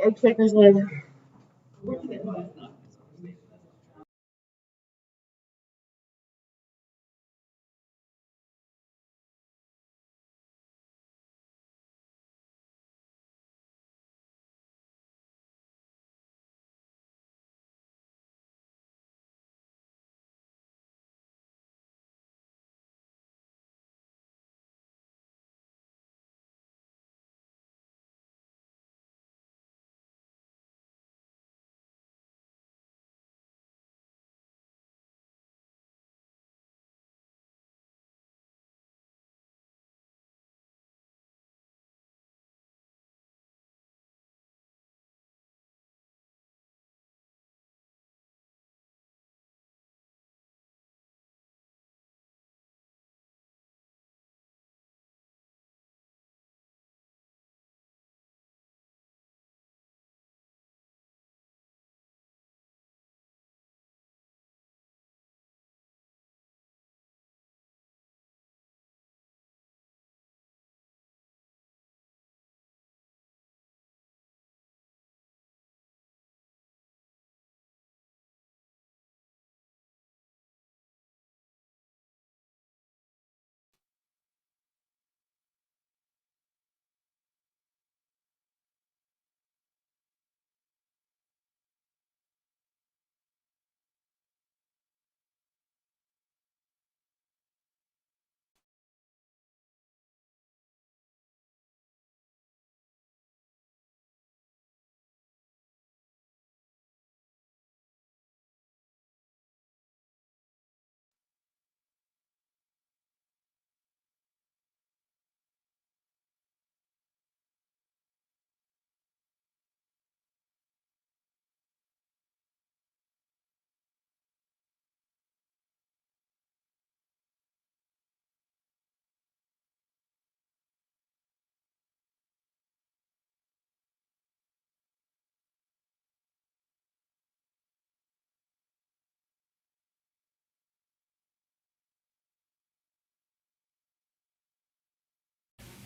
Egg shakers later.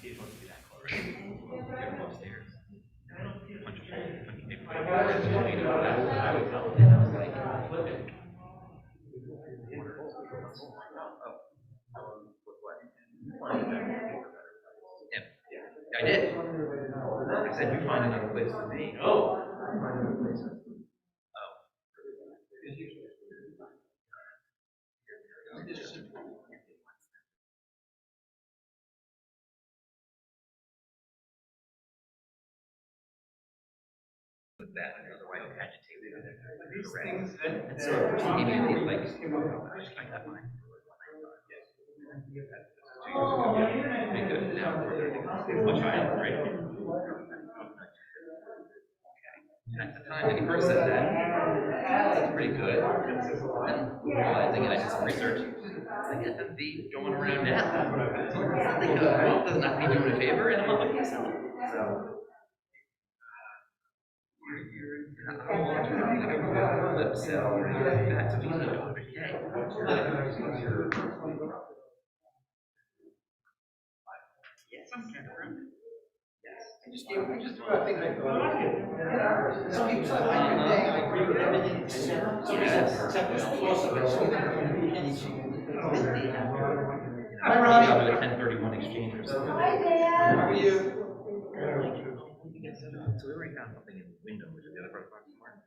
He's supposed to be that close. Get him upstairs. Punch a hole. Maybe put a hole in his chain. And I was like, with what? Him. I did. I said, you find another place for me. Oh. Oh. With that, otherwise agitated. These things and so immediately like I got mine. Pretty good. Now much higher, right? And at the time that he first said that, that's pretty good. And realizing it, I did some research. I get them be going around now. I think well, does not be doing a favor, and I'm like, yes, so. How long do you have lip cell? That's a easy job. Yes, I'm Cameron. I just gave I just I think I like it. Some people say I agree with everything. Some people except this close of it. I really have a 1031 exchange or something. Hi, Dan. How are you? So we already found something in the window, which is the other part of the market.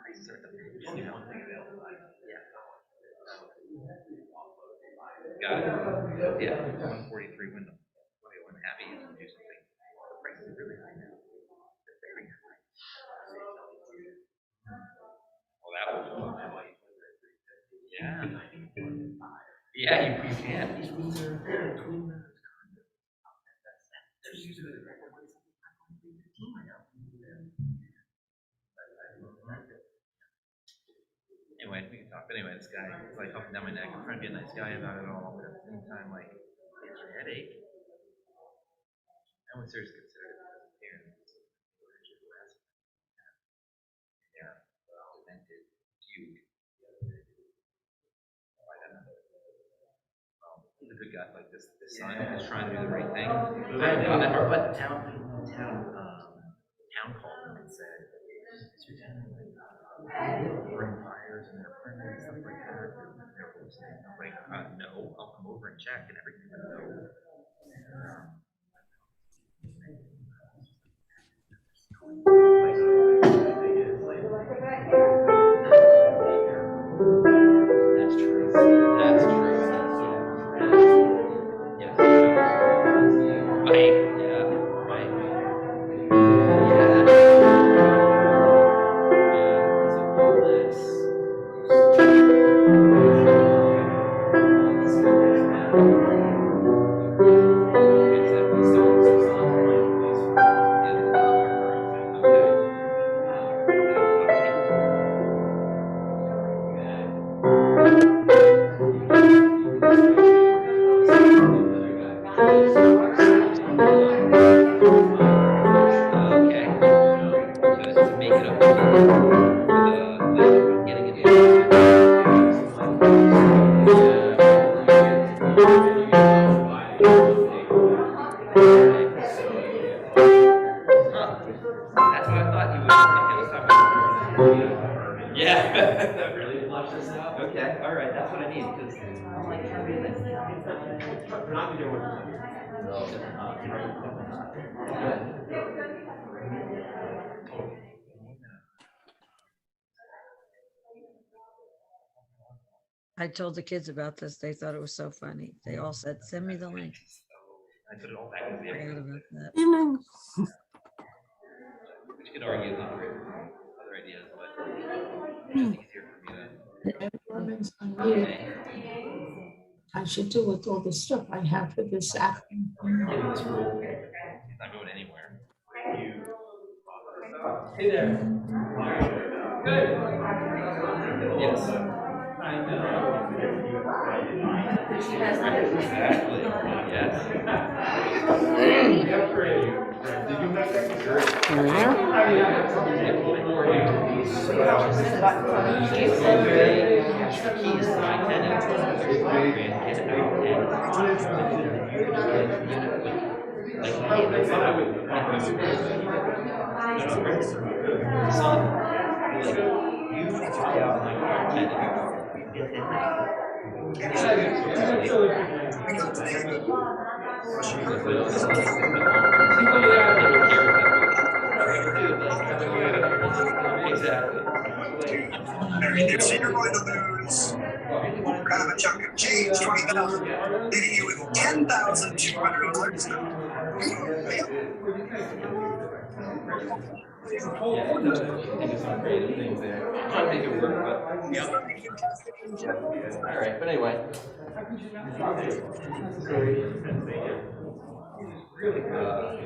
Prices are just only one thing available. Yeah. Got it. Yeah, 143 window. I'm happy to do something. The price is really high now. They're very high. Well, that was yeah. Yeah, you can. Anyway, we can talk. But anyway, this guy is like up and down my neck. I'm trying to be a nice guy about it all, but at the same time, like, it's your headache. I would seriously consider it as a parent. good guy, like this son who's trying to do the right thing. I know that part, but town called him and said, "Is your town bring fires and they're friendly and stuff like that?" They're listening. I'm like, no, I'll come over and check and everything. But no. That's true. That's true. Yeah. Right. Yeah. Right. Okay, all right, that's what I need because I'm like, we're not doing it. I told the kids about this. They thought it was so funny. They all said, "Send me the link." I put it all back in the Forgot about that. Which could argue other ideas, but it's easier for me to. I should do with all the stuff I have for this afternoon. Getting this rule. He's not going anywhere. Hey there. Good. Yes. I know. Exactly. Yes. Did you have keys to my tenant. Exactly. You see, you're going to lose. Grab a chunk of change, 20,000, leaving you with $10,200. Some creative things there. Trying to make it work, but yeah. All right, but anyway.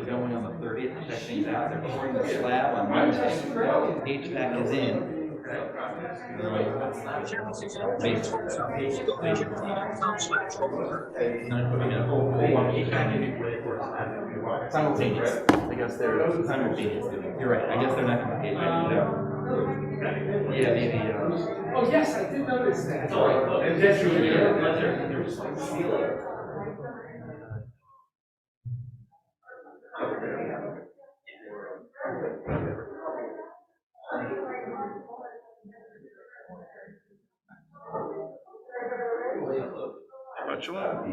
Going on the 30th to check things out. They're pouring the slab on Wednesday. HVAC is in. Simultaneous. I guess they're simultaneous. You're right. I guess they're not going to pay yeah, maybe. Oh, yes, I did notice that. It's all right. That's really good. They're just like stealing. Much love.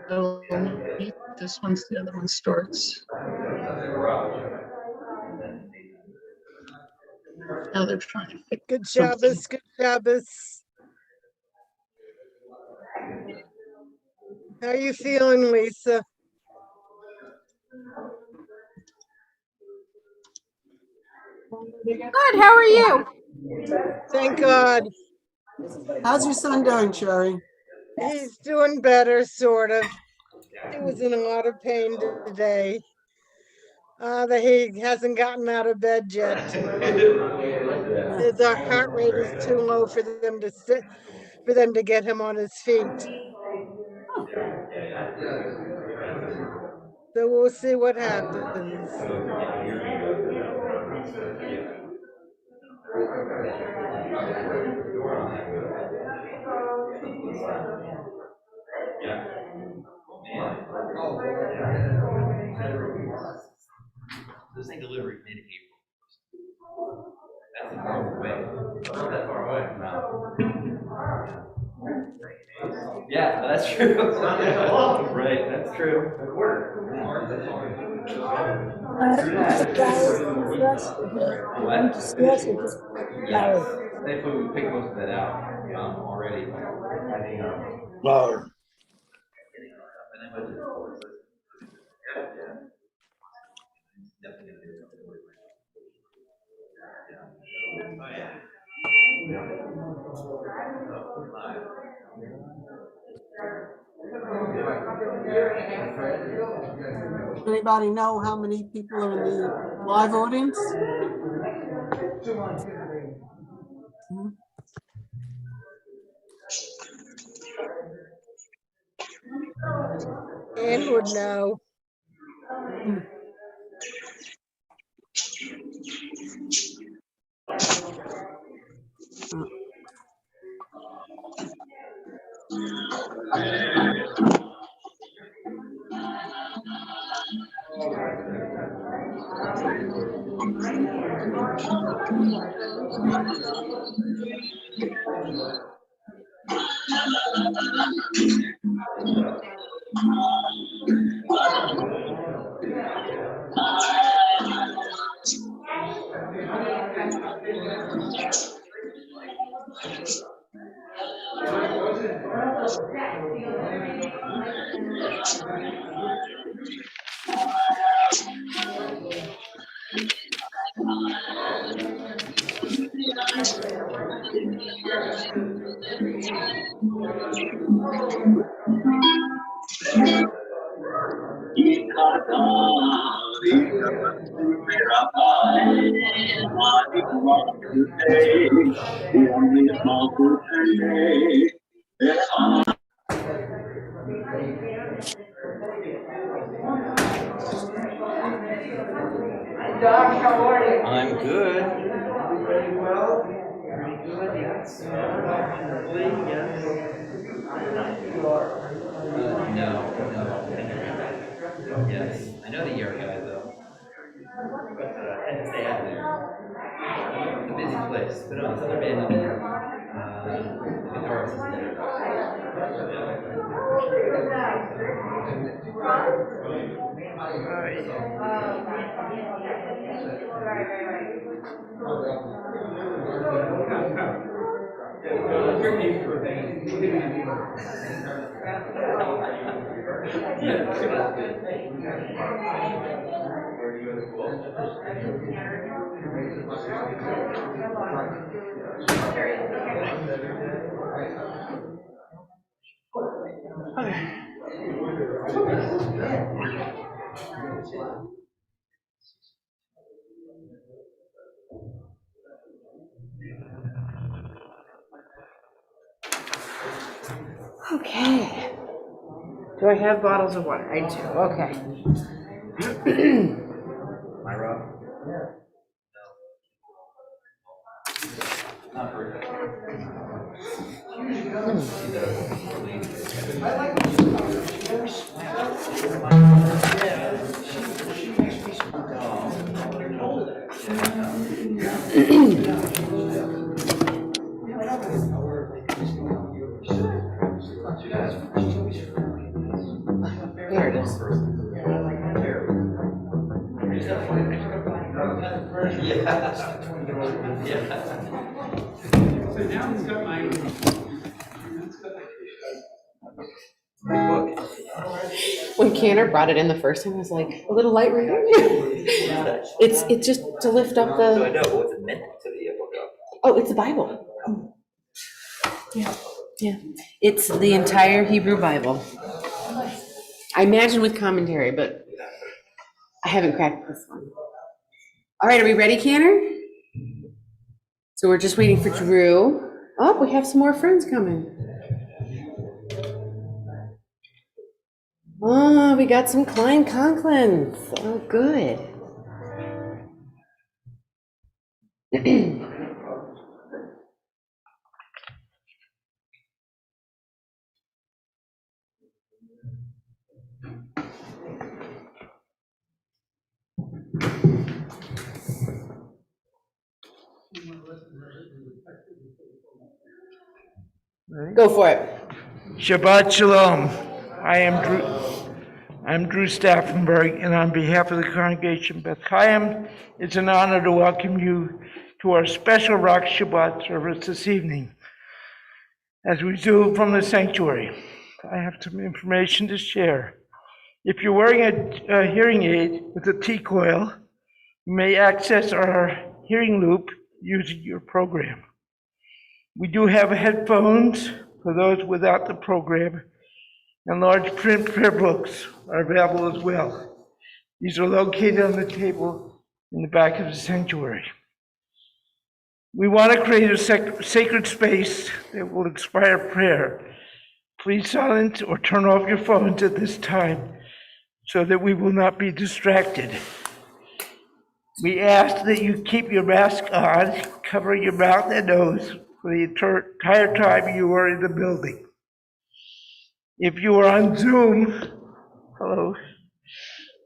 So this one's the other one starts. Now they're trying to fix Good something. Shabbos, good Shabbos. How are you feeling, Lisa? Good, how are you? Thank God. How's your son doing, Sherry? He's doing better, sort of. He was in a lot of pain today. That he hasn't gotten out of bed yet. His heart rate is too low for them to sit, for them to get him on his feet. So we'll see what happens. This thing delivery mid-April. That's the far away. Not that far away. No. Yeah, that's true. Right, that's true. A quarter. Yes. They we picked most of that out already. Wow. Definitely gonna do it. Anybody know how many people are in the live audience? Ann would know. Doc, how are you? I'm good. Very well. Very good, yes. Hopefully, yes. You are. No. Yes, I know the ER guy though. But I had to stay out of there. It's a busy place. But no, this other band, the guitarist is there. Okay. Do I have bottles of water? I do, okay. Myra? Not perfect. There it is. When Canner brought it in the first time, I was like, a little light reading. It's just to lift up So I the, know, but what's it meant to be a book of? oh, it's the Bible. Yeah. It's the entire Hebrew Bible. I imagine with commentary, but I haven't cracked this one. All right, are we ready, Canner? So we're just waiting for Drew. Oh, we have some more friends coming. Oh, we got some Klein Conklins. Oh, good. Go for it. Shabbat Shalom. I'm Drew Staffenberg, and on behalf of the congregation Beth Chaim, it's an honor to welcome you to our special Rock Shabbat service this evening. As we do from the sanctuary, I have some information to share. If you're wearing a hearing aid with a T-coil, you may access our hearing loop using your program. We do have headphones for those without the program, and large print prayer books are available as well. These are located on the table in the back of the sanctuary. We want to create a sacred space that will inspire prayer. Please silence or turn off your phones at this time so that we will not be distracted. We ask that you keep your mask on, cover your mouth and nose for the entire time you are in the building. If you are on Zoom, hello,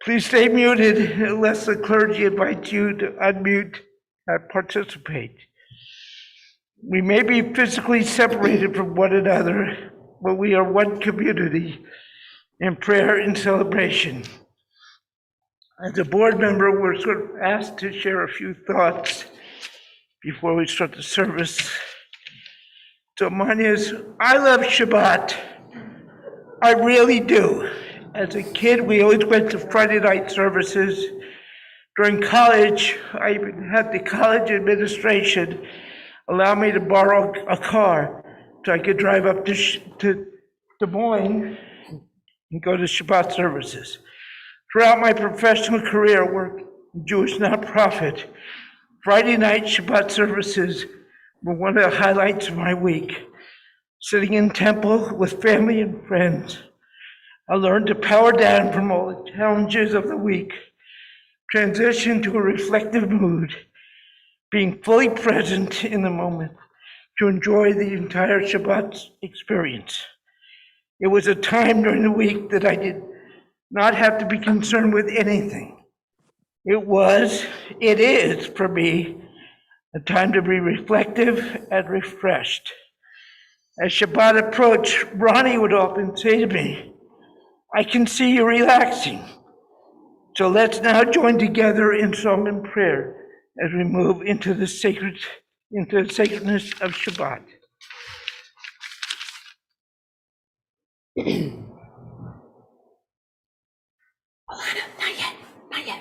please stay muted unless the clergy invites you to unmute and participate. We may be physically separated from one another, but we are one community in prayer and celebration. As a board member, we're sort of asked to share a few thoughts before we start the service. So mine is, I love Shabbat. I really do. As a kid, we always went to Friday night services. During college, I even had the college administration allow me to borrow a car so I could drive up to Des Moines and go to Shabbat services. Throughout my professional career, I worked in Jewish nonprofit. Friday night Shabbat services were one of the highlights of my week. Sitting in temple with family and friends, I learned to power down from all the challenges of the week, transition to a reflective mood, being fully present in the moment to enjoy the entire Shabbat experience. It was a time during the week that I did not have to be concerned with anything. It is for me, a time to be reflective and refreshed. As Shabbat approached, Ronnie would often say to me, I can see you relaxing. So let's now join together in song and prayer as we move into the sacredness of Shabbat. Alana, not yet.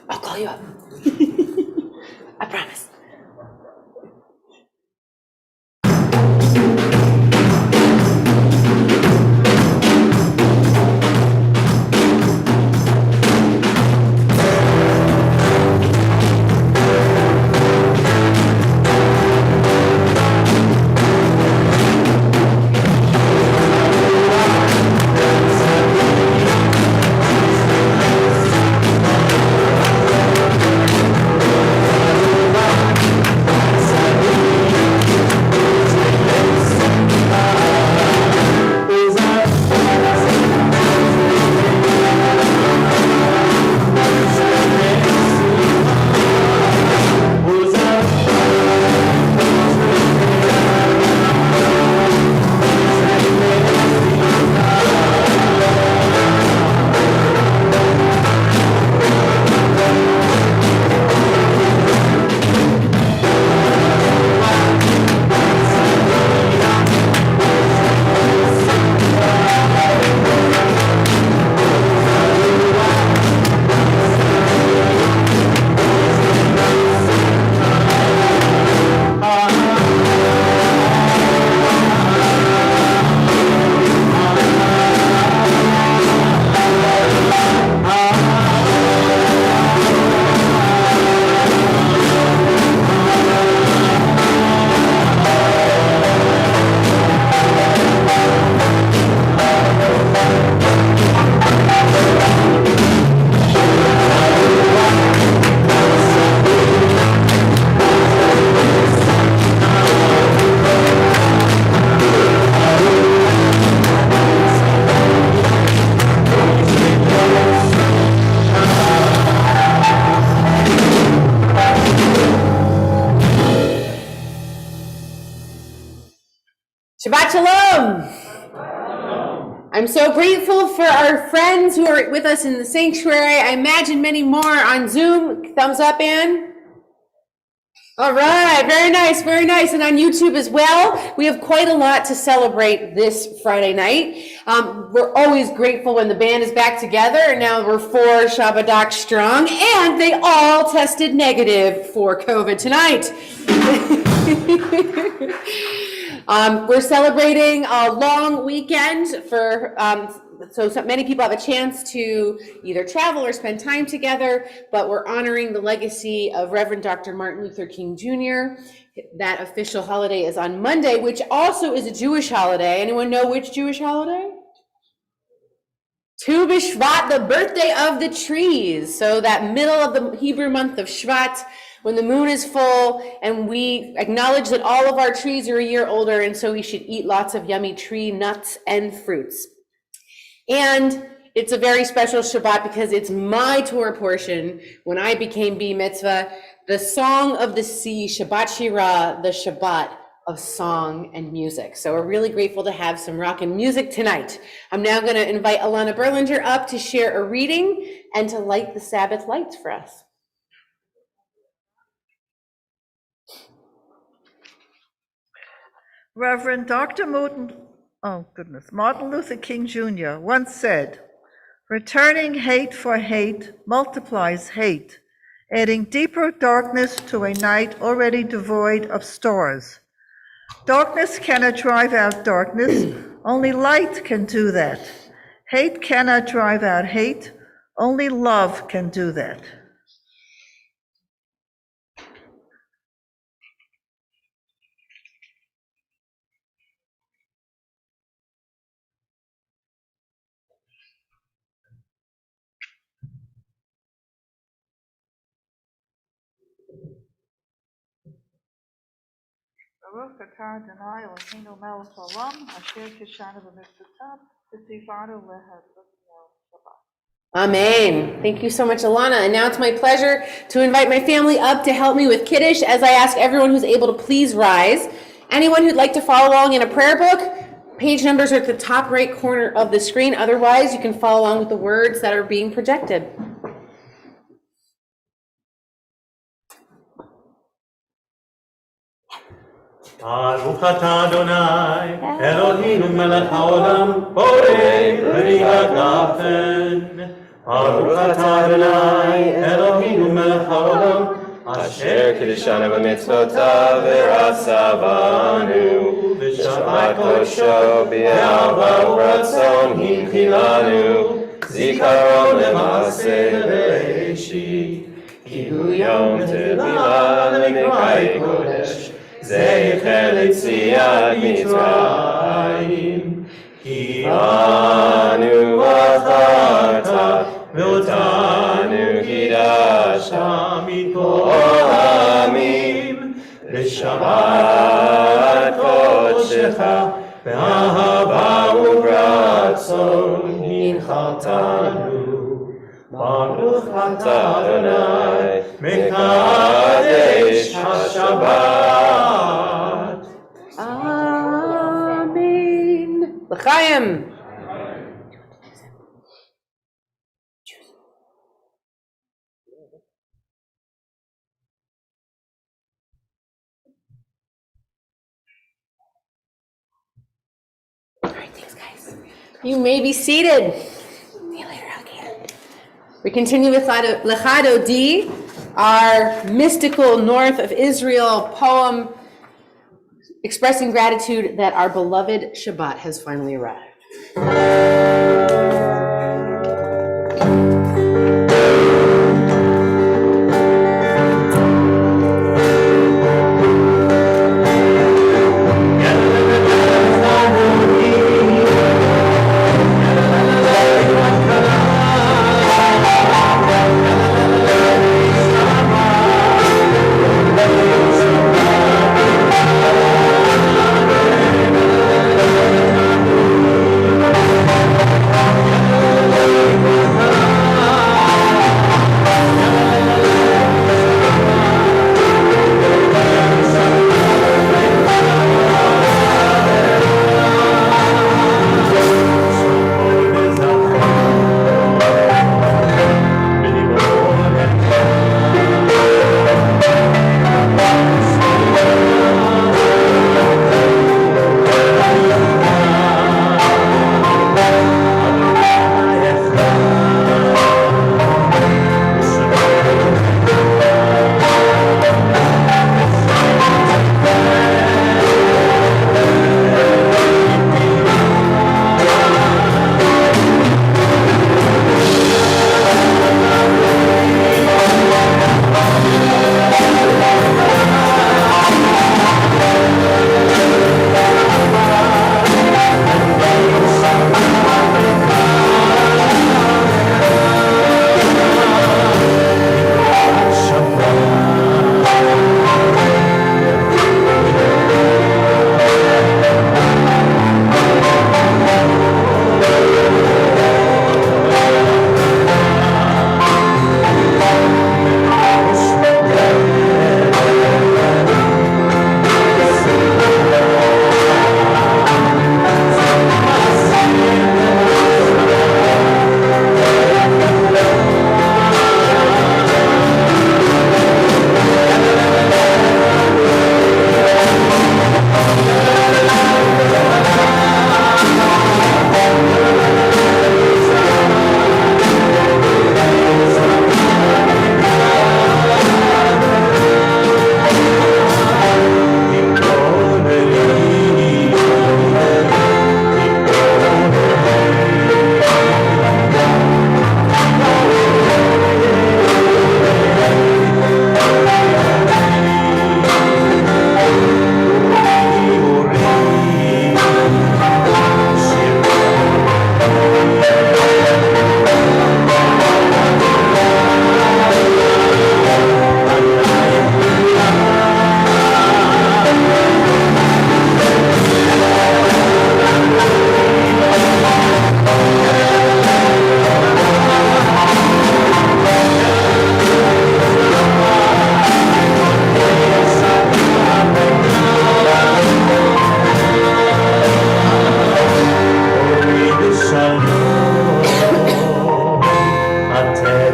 I'll call you up. I promise. so grateful for our friends who are with us in the sanctuary. I imagine many more on Zoom. Thumbs up, Ann. All right, very nice, very nice. And on YouTube as well. We have quite a lot to celebrate this Friday night. We're always grateful when the band is back together. And now we're 4 Shabbat strong, and they all tested negative for COVID tonight. We're celebrating a long weekend for so many people have a chance to either travel or spend time together, but we're honoring the legacy of Reverend Dr. Martin Luther King Jr. That official holiday is on Monday, which also is a Jewish holiday. Anyone know which Jewish holiday? Tu B'Shvat, the birthday of the trees. So that middle of the Hebrew month of Shvat, when the moon is full, and we acknowledge that all of our trees are a year older, and so we should eat lots of yummy tree nuts and fruits. And it's a very special Shabbat because it's my Torah portion when I became B Mitzvah, the Song of the Sea, Shabbat Shirah, the Shabbat of song and music. So we're really grateful to have some rock and music tonight. I'm now going to invite Alana Berlinger up to share a reading and to light the Sabbath lights for us. Reverend Dr. Martin Luther King Jr. once said, "Returning hate for hate multiplies hate, adding deeper darkness to a night already devoid of stars. Darkness cannot drive out darkness, only light can do that. Hate cannot drive out hate, only love can do that." Baruch atah Adonai Eloheinu melech haolam, asher kishanu b'mitzvotav, v'tzivanu lehavotenu Shabbat. Amen. Thank you so much, Alana. And now it's my pleasure to invite my family up to help me with Kiddush as I ask everyone who's able to please rise. Anyone who'd like to follow along in a prayer book, page numbers are at the top right corner of the screen. Otherwise, you can follow along with the words that are being projected. Baruch atah Adonai, Eloheinu melech haolam, borei peri hagafen. Baruch atah Adonai, Eloheinu melech haolam, asher kiddushanu b'mitzvotav v'rasa banu, v'shabbat kodesho b'ahavah u'ratzon hinchilanu, zikaron le'maaseh bereishit, ki hu yom tevilah le'mekayei kodesh. Zecher l'tziat Mitzrayim, ki anu acharta, v'otanu kidashta mikol ha'amim, l'shabbat kodshecha, v'ahava u'ratzon hinchaltanu. Baruch atah Adonai, mekadesh haShabbat. Amen. L'chaim. All right, thanks, guys. You may be seated. See you later, alligator. We continue with Lechado D, our mystical north of Israel poem expressing gratitude that our beloved Shabbat has finally arrived.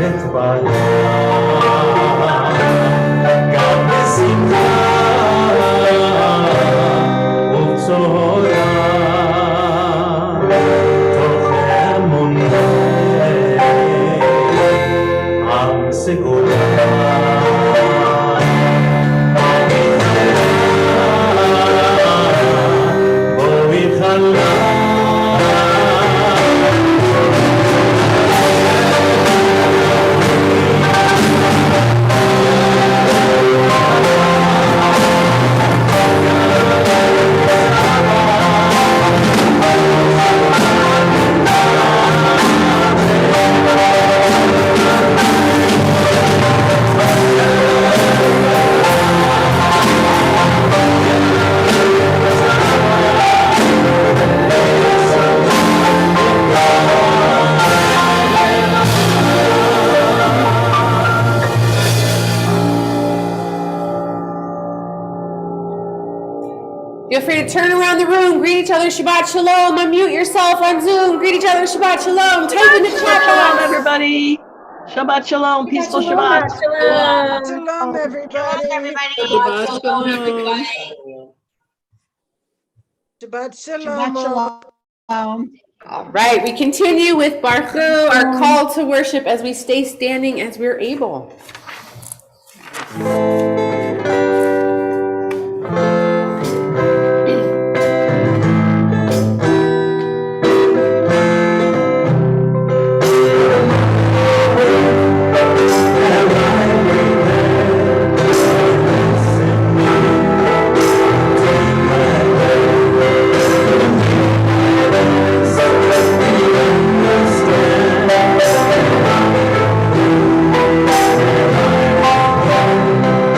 אתפלא, גם בשמחה ובצורה, תוך אמוני עם סגולה. Feel free to turn around the room, greet each other, Shabbat Shalom, unmute yourself on Zoom, greet each other, Shabbat Shalom, type in the chat Shalom, box. everybody. Shabbat Shalom. Peaceful Shabbat. Shalom, everybody. Shabbat shalom. Shabbat shalom. All right, we continue with Baruch Hu, our call to worship as we stay standing as we're able. Understand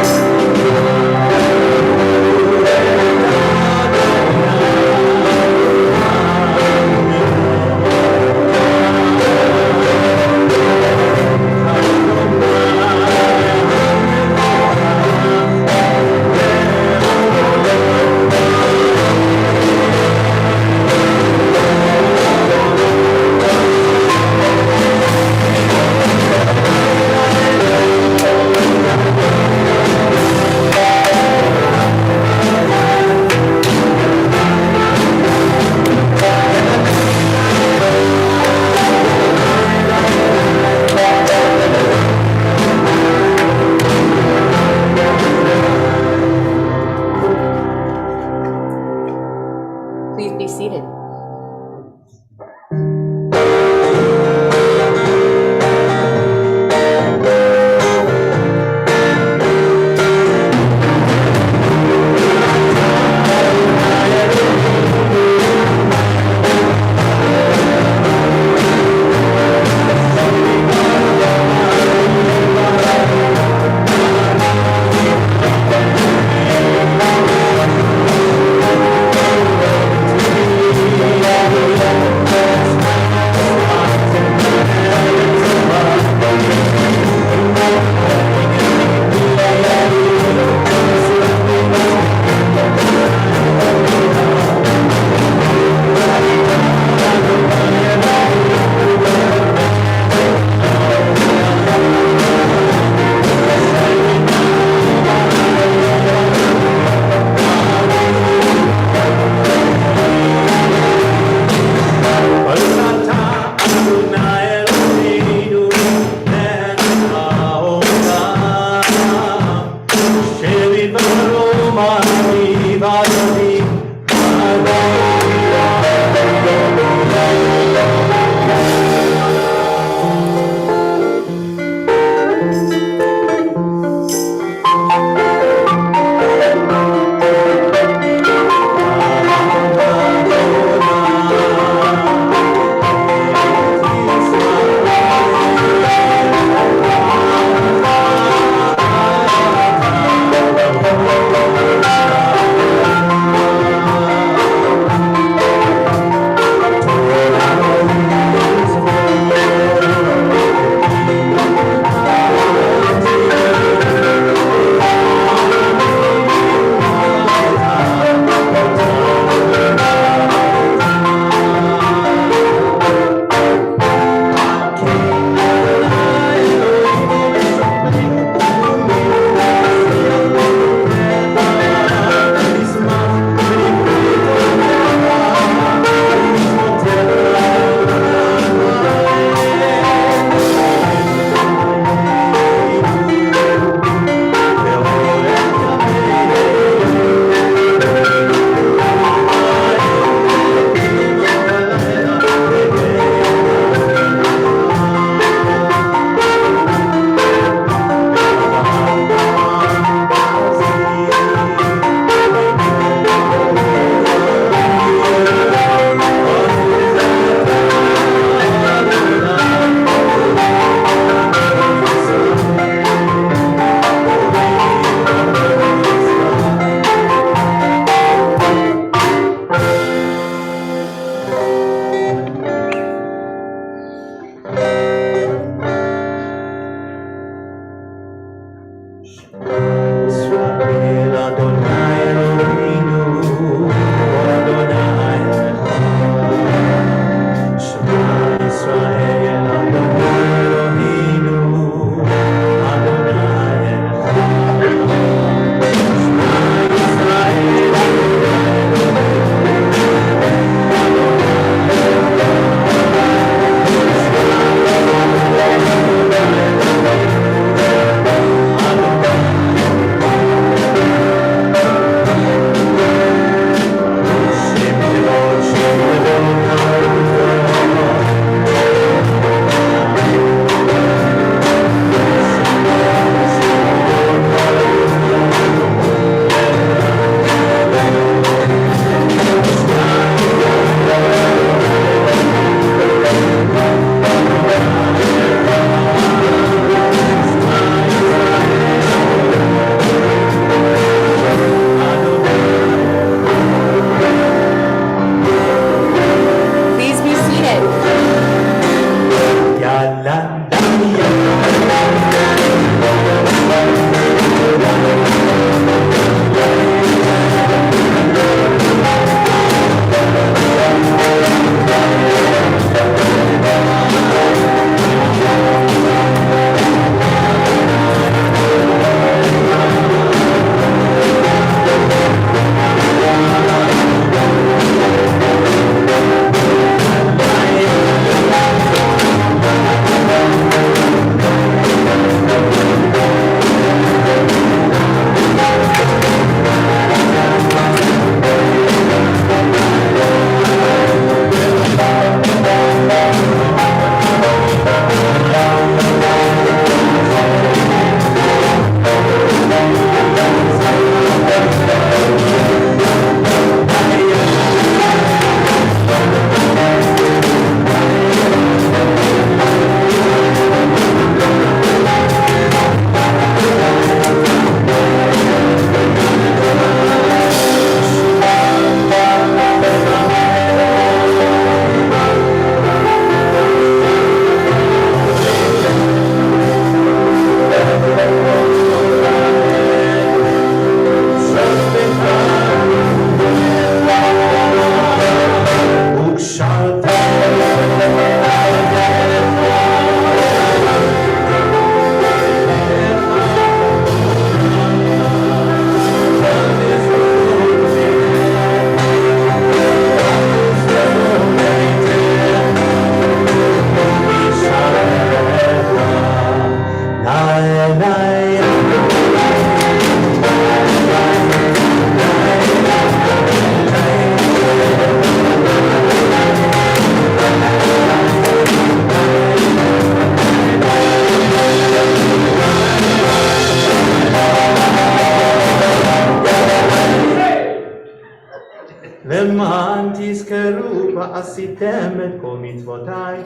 ועשיתם את כל מצוותיי,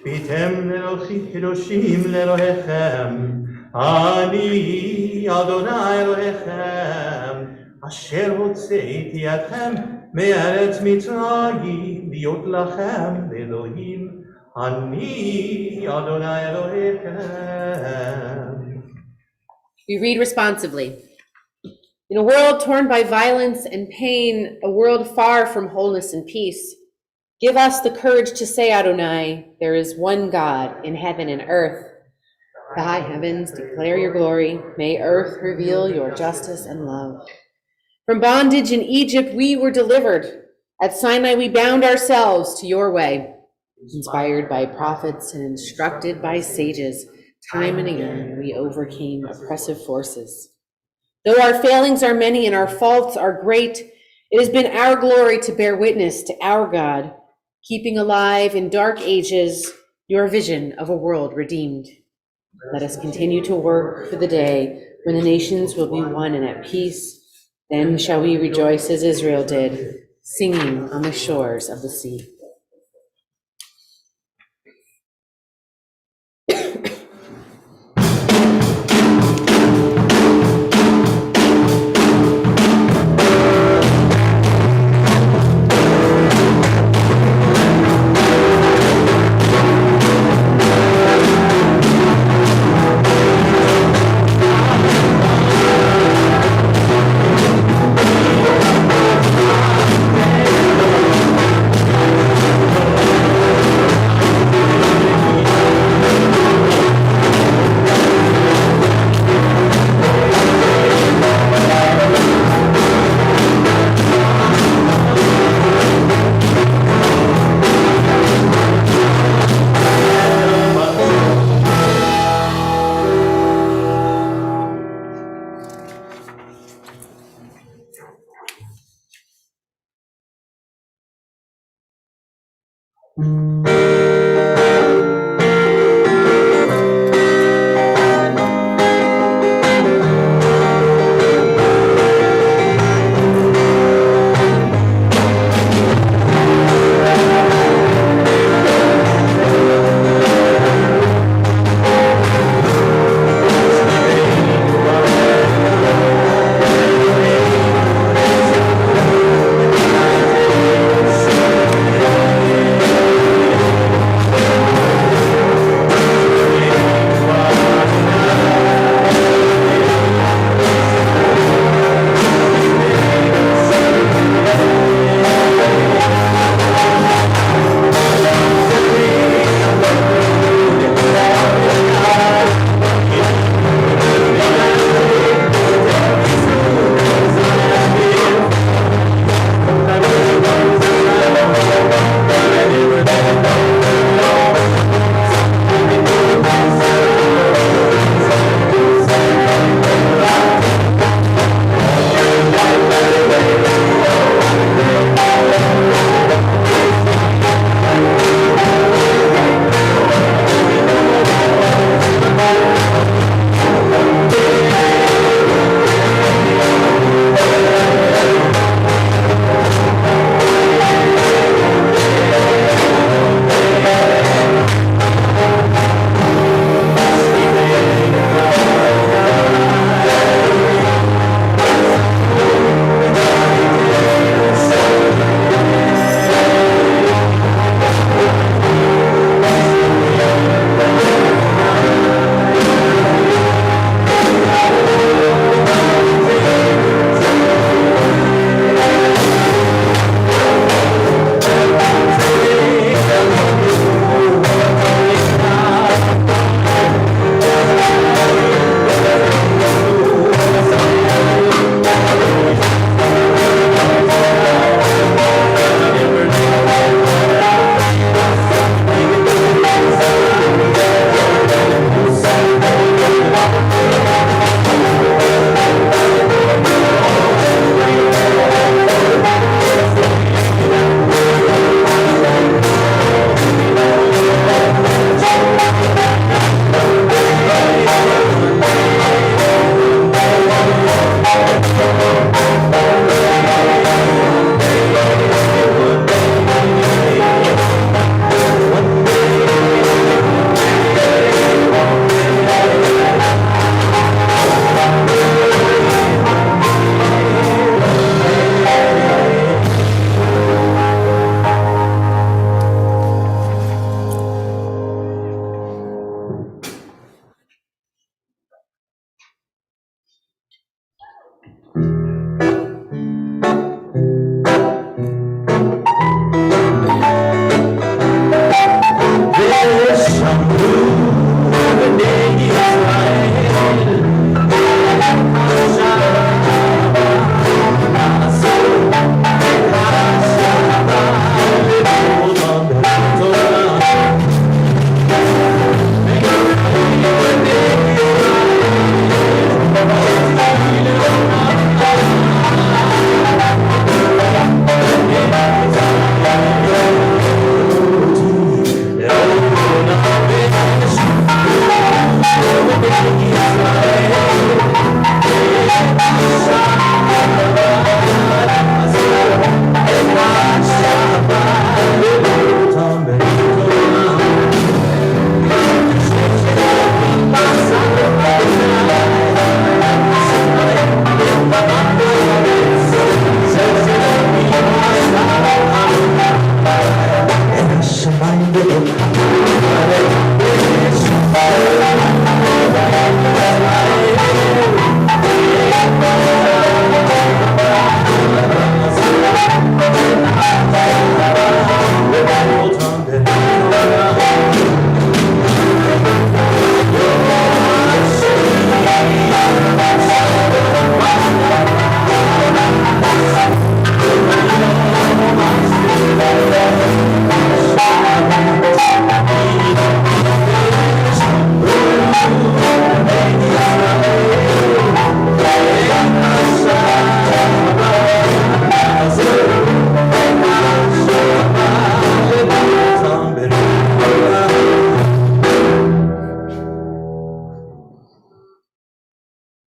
והייתם לאלוהים קדושים לאלוהיכם. אני אדוני אלוהיכם, אשר הוצאתי אתכם מארץ מצרים, להיות לכם לאלוהים. אני אדוני אלוהיכם. We read responsively. In a world torn by violence and pain, a world far from wholeness and peace, give us the courage to say, Adonai, there is one God in heaven and earth. The high heavens declare your glory. May earth reveal your justice and love. From bondage in Egypt we were delivered. At Sinai we bound ourselves to your way. Inspired by prophets and instructed by sages, time and again we overcame oppressive forces. Though our failings are many and our faults are great, it has been our glory to bear witness to our God, keeping alive in dark ages your vision of a world redeemed. Let us continue to work for the day when the nations will be one and at peace. Then shall we rejoice as Israel did, singing on the shores of the sea.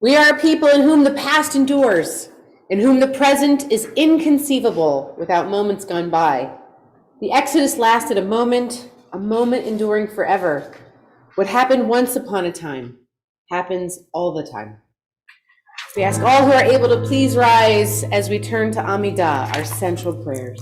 We are a people in whom the past endures, in whom the present is inconceivable without moments gone by. The Exodus lasted a moment enduring forever. What happened once upon a time happens all the time. We ask all who are able to please rise as we turn to Amidah, our central prayers.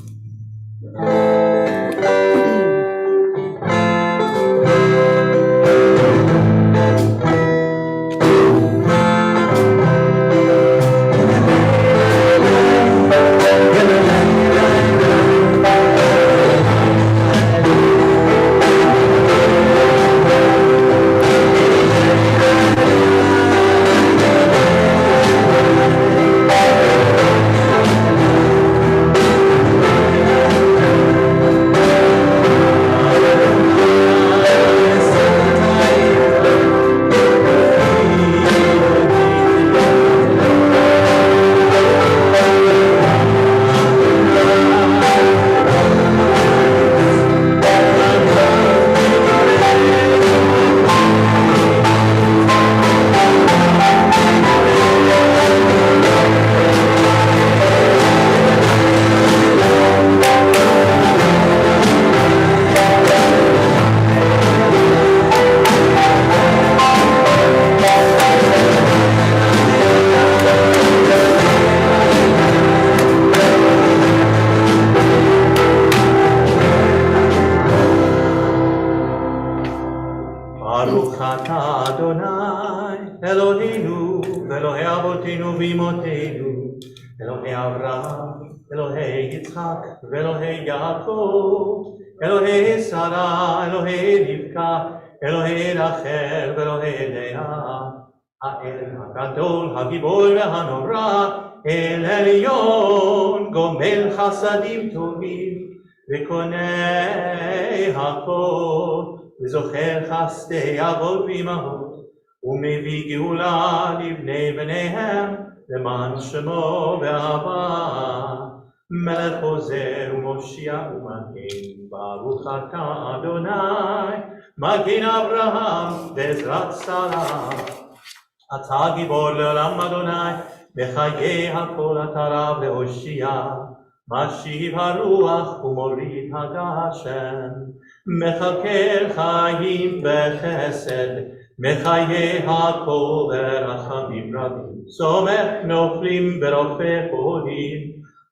ברוך אתה אדוני אלוהינו ואלוהי אבותינו ואמותינו אלוהי אברהם אלוהי יצחק ואלוהי יעקב אלוהי שרה אלוהי רבקה אלוהי רחל ואלוהי לאה האל הגדול הגיבור והנורא אל עליון גומל חסדים טובים וקונה הכל וזוכר חסדי אבות ואמהות, ומביא גאולה לבני בניהם, למען שמו ואהבה. מלך חוזר ומושיע ומגן, ברוך אתה אדוני, מגן אברהם בעזרת שרה. אתה גיבור לעולם אדוני, בחיי הכל אתה רב להושיע. משיב הרוח ומוריד הגשם. מחכה חיים בחסד, מחיי הכל ברחמים רבים. סומך נופלים ברופא חולים,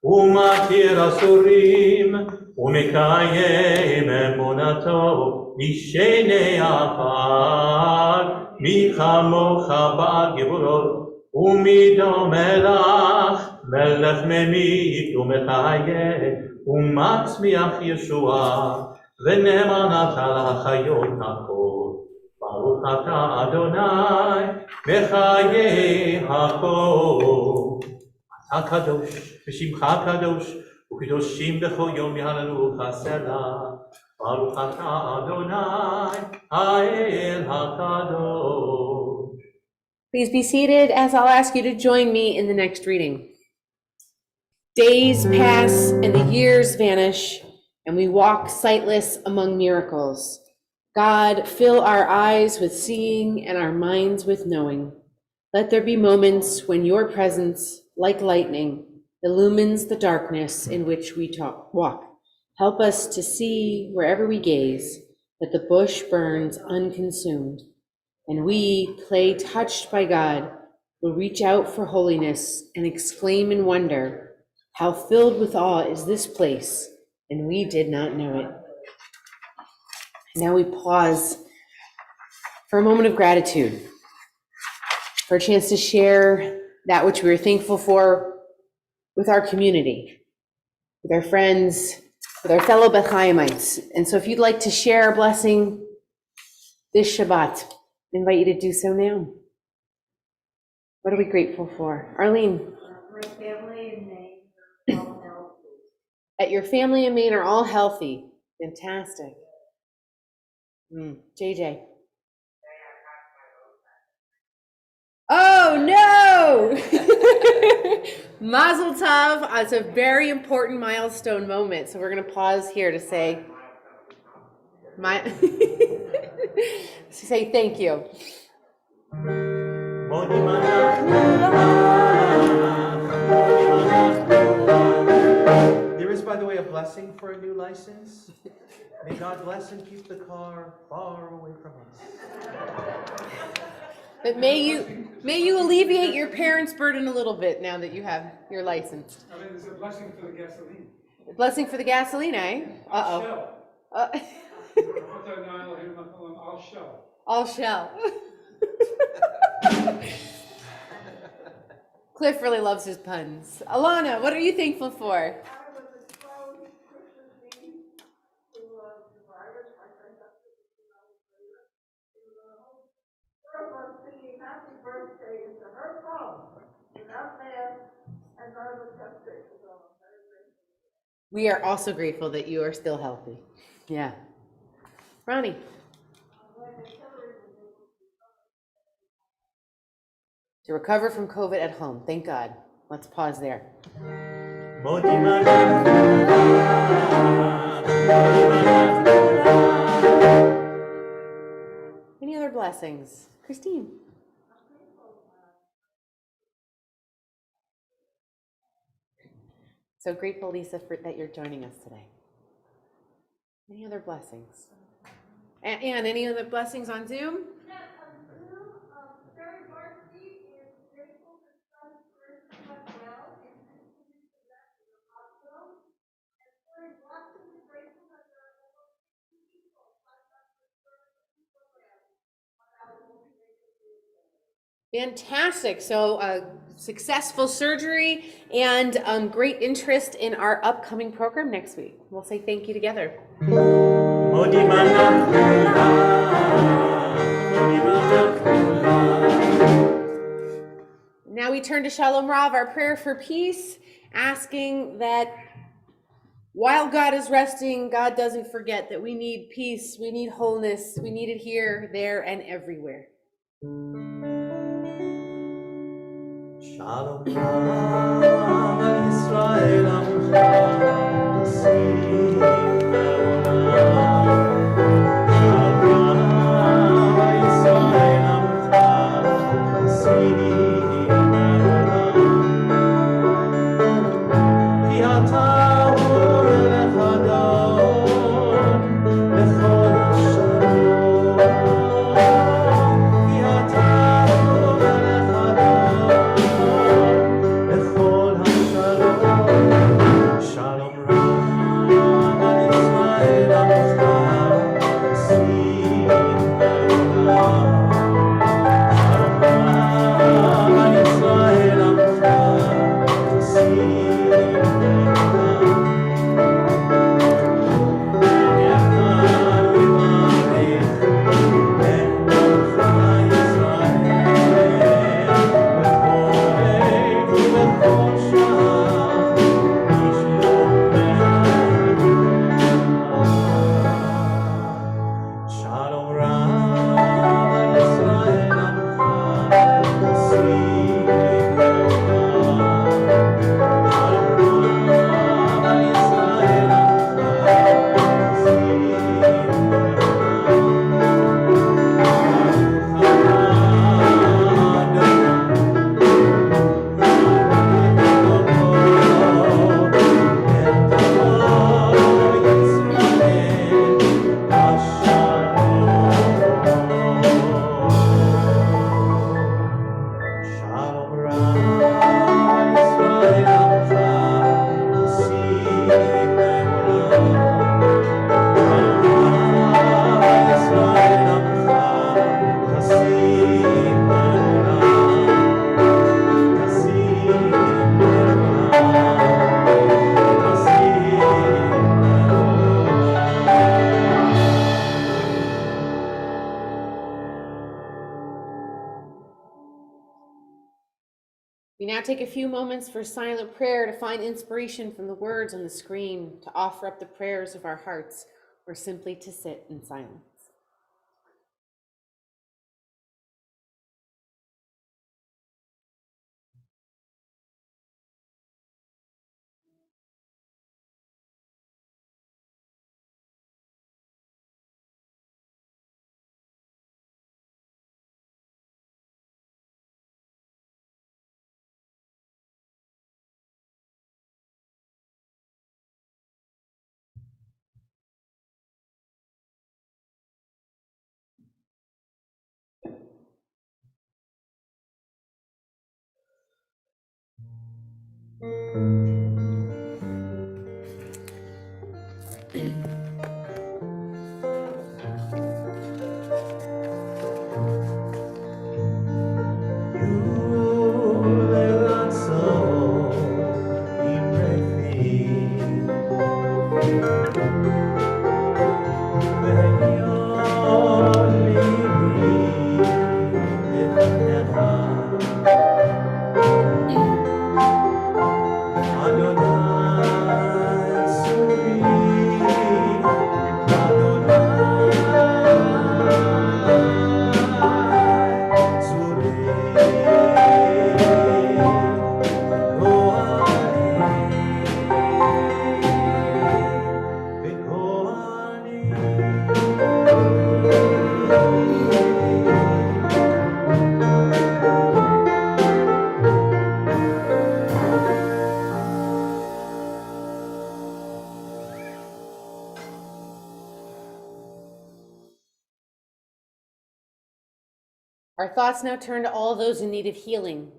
ומתיר אסורים, ומקיים אמונתו, ישני עפר. מי כמוך בגבורות, ומי דומה לך, מלך ממית ומחיה, ומצמיח ישועה. ונאמנת לחיות הכל, ברוך אתה אדוני, בחיי הכל. אתה קדוש, ושמך קדוש, וקדושים בכל יום יהללוך סלה. ברוך אתה אדוני, האל הקדוש. Please be seated as I'll ask you to join me in the next reading. Days pass and the years vanish, and we walk sightless among miracles. God, fill our eyes with seeing and our minds with knowing. Let there be moments when your presence, like lightning, illumines the darkness in which we walk. Help us to see wherever we gaze that the bush burns unconsumed, and we, clay touched by God, will reach out for holiness and exclaim in wonder, how filled with awe is this place, and we did not know it. Now we pause for a moment of gratitude, for a chance to share that which we are thankful for with our community, with our friends, with our fellow Beth Chaimites. And so if you'd like to share a blessing this Shabbat, I invite you to do so now. What are we grateful for? Arlene? My family and Maine are all healthy. At your family and Maine are all healthy. Fantastic. JJ. Oh no! Mazel tov. It's a very important milestone moment. So we're going to pause here to say, say thank you. blessing for a new license? May God bless and keep the car far away from us. But may you alleviate your parents' burden a little bit now that you have your license. I mean, it's a blessing for the gasoline. A blessing for the gasoline, eh? Uh-oh. Shell. I'll shell. All shell. Cliff really loves his puns. Alana, what are you thankful for? We are also grateful that you are still healthy. Yeah. Ronnie. To recover from COVID at home. Thank God. Let's pause there. Any other blessings? Christine. So grateful, Lisa, that you're joining us today. Any other blessings? And any other blessings on Zoom? Fantastic. So successful surgery and great interest in our upcoming program next week. We'll say thank you together. Now we turn to Shalom Rav, our prayer for peace, asking that while God is resting, God doesn't forget that we need peace, we need wholeness, we need it here, there, and everywhere. Shalom Yisrael Amcha Sim Leolam. Shalom Yisrael Amcha Sim Leolam. Ki ata hu melech Adon lechol hashalom. Ki ata hu melech Adon lechol hashalom. Shalom Rav al Yisrael Amcha Sim Leolam. Shalom Rav al Yisrael Amcha Sim Shalom Rav al Yisrael Amcha Sim Leolam. Shalom Rav al Yisrael Amcha Sim Leolam. We now take a few moments for silent prayer to find inspiration from the words on the screen, to offer up the prayers of our hearts, or simply to sit in silence. Our thoughts now turn to all those in need of healing.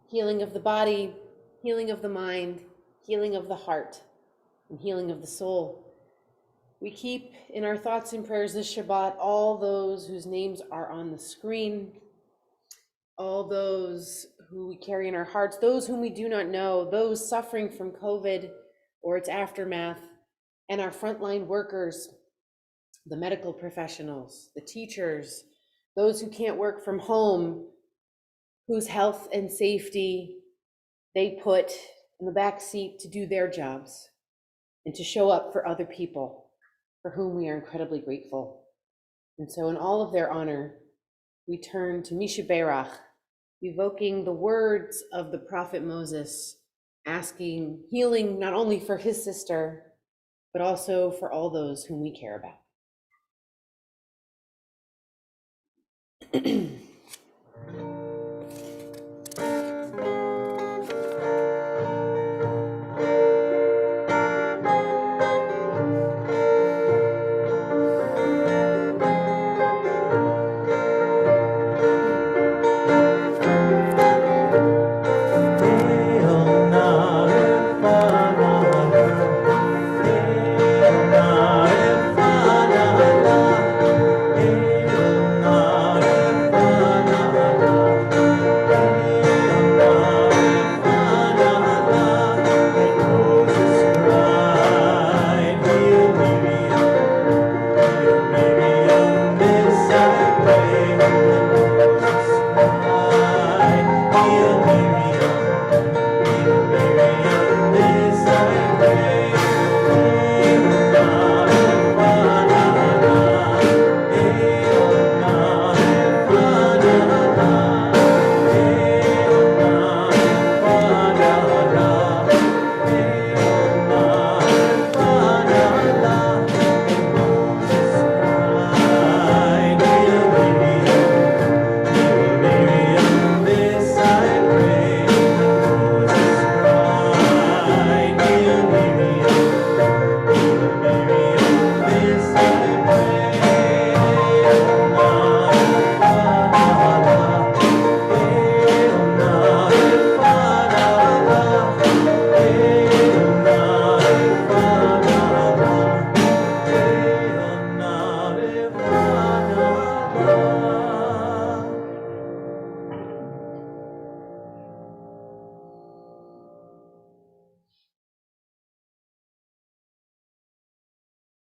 Healing of the body, healing of the mind, healing of the heart, and healing of the soul. We keep in our thoughts and prayers this Shabbat all those whose names are on the screen, all those who we carry in our hearts, those whom we do not know, those suffering from COVID or its aftermath, and our frontline workers, the medical professionals, the teachers, those who can't work from home, whose health and safety they put in the back seat to do their jobs and to show up for other people for whom we are incredibly grateful. And so in all of their honor, we turn to Misha Berach, evoking the words of the prophet Moses, asking healing not only for his sister, but also for all those whom we care about.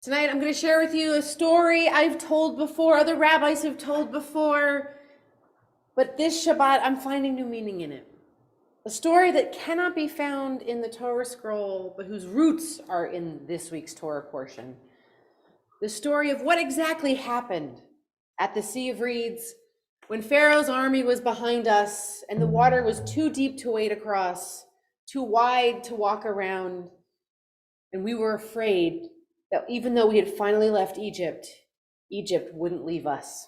Tonight, I'm going to share with you a story I've told before, other rabbis have told before, but this Shabbat, I'm finding new meaning in it. A story that cannot be found in the Torah scroll, but whose roots are in this week's Torah portion. The story of what exactly happened at the Sea of Reeds when Pharaoh's army was behind us and the water was too deep to wade across, too wide to walk around, and we were afraid that even though we had finally left Egypt, Egypt wouldn't leave us.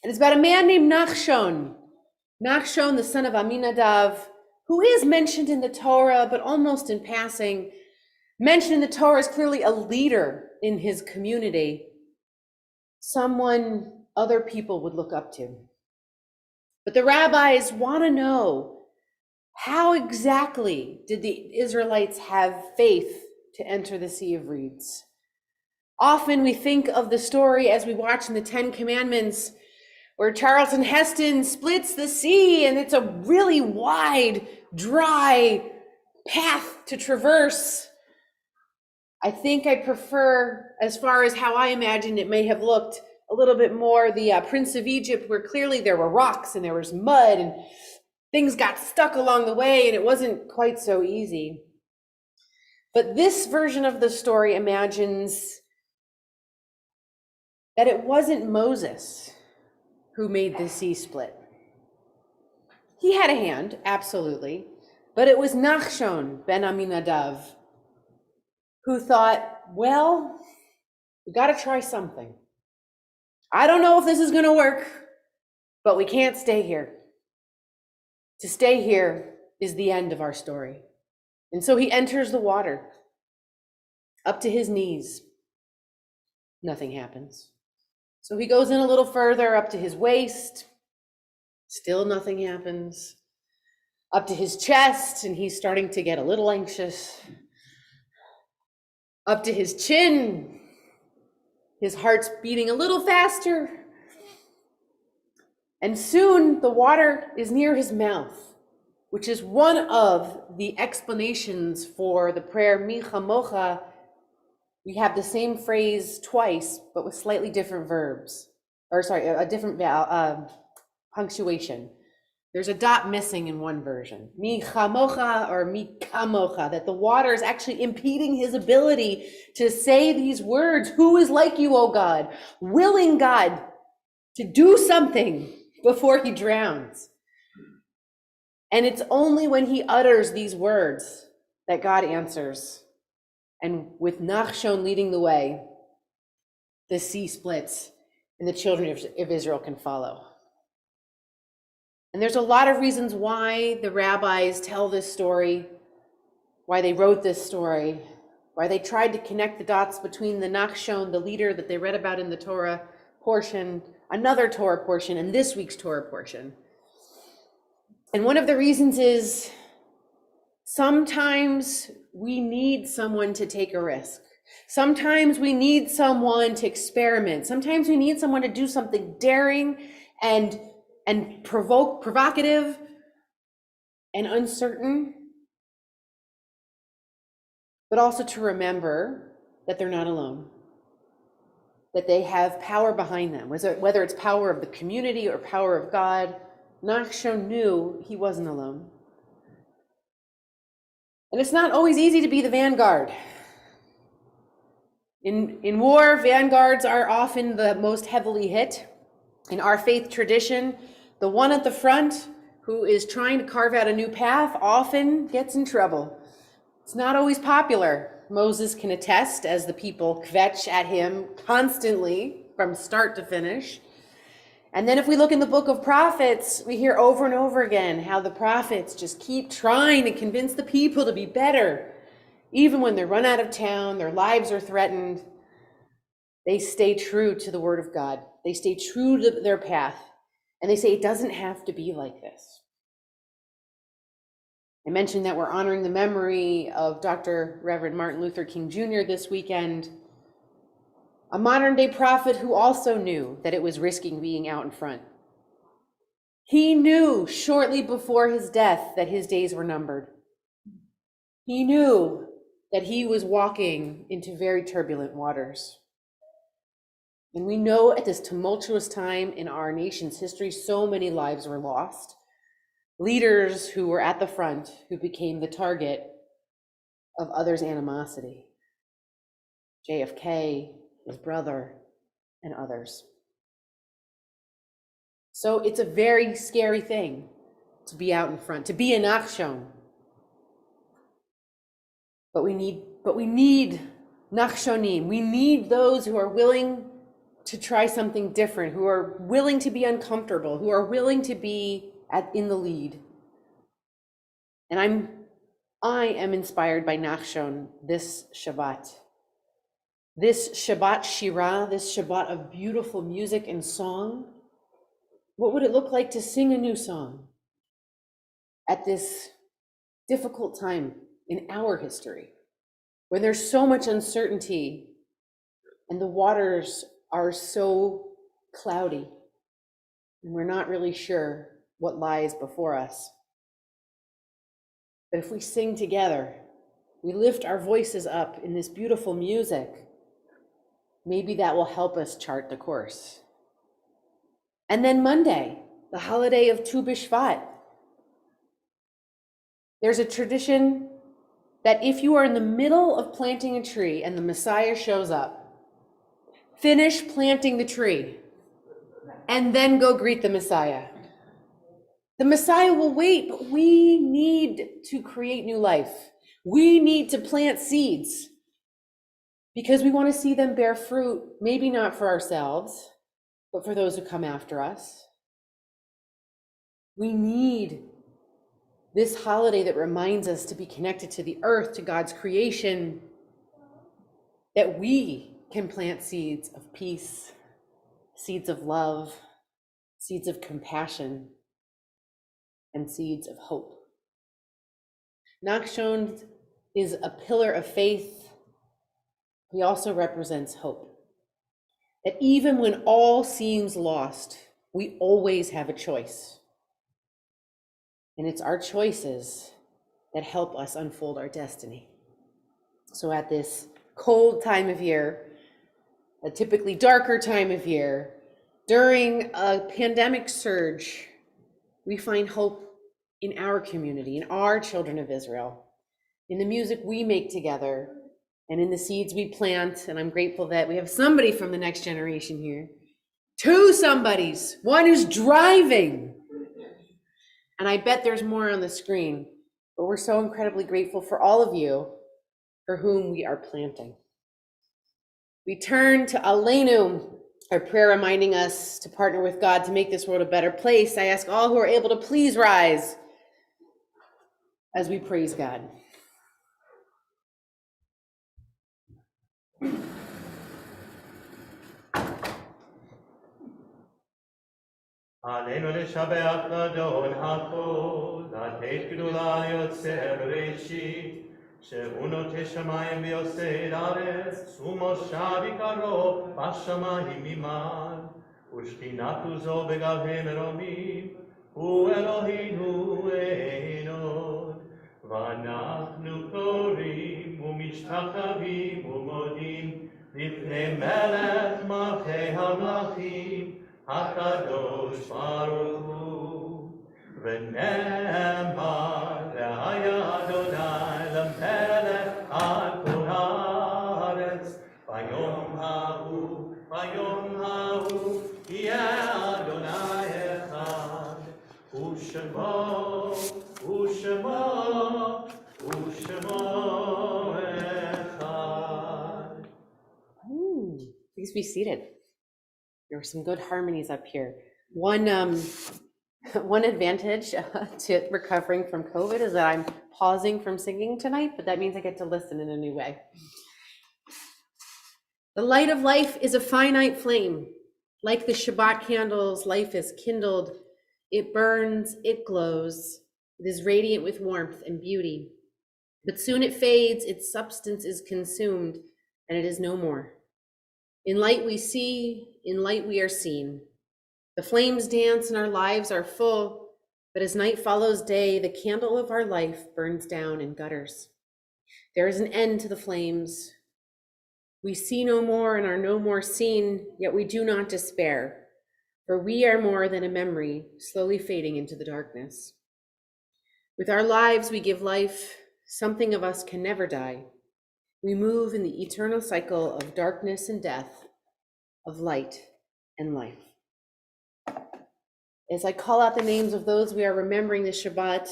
And it's about a man named Nachshon, the son of Aminadav, who is mentioned in the Torah, but almost in passing. Mentioned in the Torah as clearly a leader in his community, someone other people would look up to. But the rabbis want to know How exactly did the Israelites have faith to enter the Sea of Reeds? Often we think of the story as we watch in the Ten Commandments, where Charlton Heston splits the sea and it's a really wide, dry path to traverse. I think I prefer, as far as how I imagined it may have looked, a little bit more the Prince of Egypt, where clearly there were rocks and there was mud and things got stuck along the way and it wasn't quite so easy. But this version of the story imagines that it wasn't Moses who made the sea split. He had a hand, absolutely, but it was Nachshon ben Aminadav who thought, well, we got to try something. I don't know if this is going to work, but we can't stay here. To stay here is the end of our story. And so he enters the water up to his knees. Nothing happens. So he goes in a little further up to his waist. Still nothing happens. Up to his chest, and he's starting to get a little anxious. Up to his chin. His heart's beating a little faster. And soon the water is near his mouth, which is one of the explanations for the prayer Mi Chamocha. We have the same phrase twice, but with slightly different verbs, a different punctuation. There's a dot missing in one version. Mi chamocha or mi kamocha, that the water is actually impeding his ability to say these words. Who is like you, O God? Willing God to do something before he drowns. And it's only when he utters these words that God answers. And with Nachshon leading the way, the sea splits and the children of Israel can follow. And there's a lot of reasons why the rabbis tell this story, why they wrote this story, why they tried to connect the dots between the Nachshon, the leader that they read about in the Torah portion, another Torah portion, and this week's Torah portion. And one of the reasons is sometimes we need someone to take a risk. Sometimes we need someone to experiment. Sometimes we need someone to do something daring and provocative and uncertain, but also to remember that they're not alone, that they have power behind them, whether it's power of the community or power of God. Nachshon knew he wasn't alone. And it's not always easy to be the vanguard. In war, vanguards are often the most heavily hit. In our faith tradition, the one at the front who is trying to carve out a new path often gets in trouble. It's not always popular. Moses can attest, as the people kvetch at him constantly from start to finish. And then if we look in the book of prophets, we hear over and over again how the prophets just keep trying to convince the people to be better. Even when they're run out of town, their lives are threatened, they stay true to the word of God. They stay true to their path. And they say it doesn't have to be like this. I mentioned that we're honoring the memory of Dr. Reverend Martin Luther King Jr. this weekend, a modern day prophet who also knew that it was risking being out in front. He knew shortly before his death that his days were numbered. He knew that he was walking into very turbulent waters. And we know at this tumultuous time in our nation's history, so many lives were lost. Leaders who were at the front who became the target of others' animosity. JFK, his brother, and others. So it's a very scary thing to be out in front, to be a Nachshon. But we need Nachshonim. We need those who are willing to try something different, who are willing to be uncomfortable, who are willing to be in the lead. And I am inspired by Nachshon this Shabbat. This Shabbat Shirah, this Shabbat of beautiful music and song. What would it look like to sing a new song at this difficult time in our history, where there's so much uncertainty and the waters are so cloudy, and we're not really sure what lies before us. But if we sing together, we lift our voices up in this beautiful music, maybe that will help us chart the course. And then Monday, the holiday of Tu B'Shvat. There's a tradition that if you are in the middle of planting a tree and the Messiah shows up, finish planting the tree and then go greet the Messiah. The Messiah will wait, but we need to create new life. We need to plant seeds because we want to see them bear fruit, maybe not for ourselves, but for those who come after us. We need this holiday that reminds us to be connected to the earth, to God's creation, that we can plant seeds of peace, seeds of love, seeds of compassion, and seeds of hope. Nachshon is a pillar of faith. He also represents hope. That even when all seems lost, we always have a choice. And it's our choices that help us unfold our destiny. So at this cold time of year, a typically darker time of year, during a pandemic surge, we find hope in our community, in our children of Israel, in the music we make together, and in the seeds we plant. And I'm grateful that we have somebody from the next generation here. Two somebodies, one who's driving. And I bet there's more on the screen, but we're so incredibly grateful for all of you for whom we are planting. We turn to Aleinu, our prayer reminding us to partner with God to make this world a better place. I ask all who are able to please rise as we praise God. עלינו לשבח גדול הכל, לתת גדולה ליוצר בראשית, שהוא נוטה שמיים ויוסד ארץ, ומושב יקרו בשמיים ממעל, ושכינת עוזו בגבי מרומים, הוא אלוהינו אין עוד. ואנחנו קוראים ומשתחווים ומודים לפני מלך מלכי המלכים, הקדוש ברוך הוא, ונאמר והיה אדוני למלך על כל הארץ, ביום ההוא יהיה אדוני אחד, ושמו אחד. Please be seated. There were some good harmonies up here. One advantage to recovering from COVID is that I'm pausing from singing tonight, but that means I get to listen in a new way. The light of life is a finite flame. Like the Shabbat candles, life is kindled. It burns, it glows. It is radiant with warmth and beauty. But soon it fades, its substance is consumed, and it is no more. In light we see, in light we are seen. The flames dance and our lives are full, but as night follows day, the candle of our life burns down in gutters. There is an end to the flames. We see no more and are no more seen, yet we do not despair, for we are more than a memory slowly fading into the darkness. With our lives we give life, something of us can never die. We move in the eternal cycle of darkness and death, of light and life. As I call out the names of those we are remembering this Shabbat,